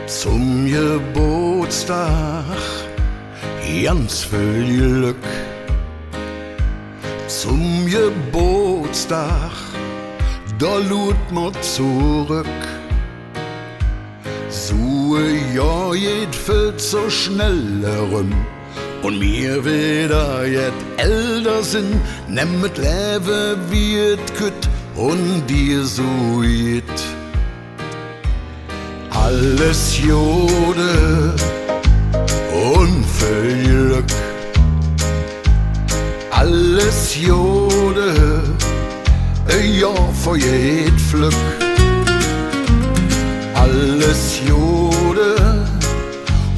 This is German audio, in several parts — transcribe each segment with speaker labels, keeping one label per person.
Speaker 1: Zum Geburtstag ganz viel Glück. Zum Geburtstag, da lud ma zurück. So ein Jahr geht viel so schnell herum. Und mir wieder jet älter sind, nemmet Leben wie et kütt und dir so geht. Alles Jode und viel Glück. Alles Jode, ein Jahr vor jed Flück. Alles Jode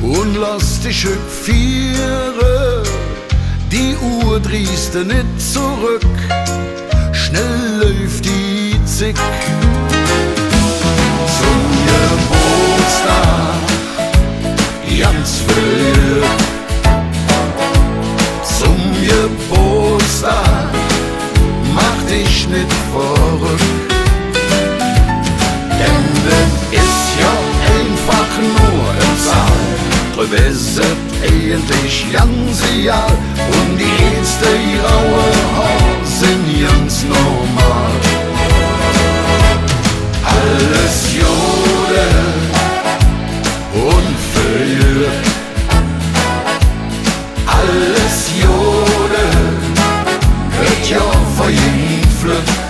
Speaker 1: und lass dich viere, die Uhr drehste nicht zurück, schnell läuft die Zick. Zum Geburtstag ganz viel Glück. Zum Geburtstag mach dich nicht verrückt, denn das ist ja einfach nur eine Zahl. Drüber ist es eigentlich ganz egal und die erste graue Haare sind ganz normal. Alles Jode und viel Glück. Alles Jode, hört ja vor jedem Flück.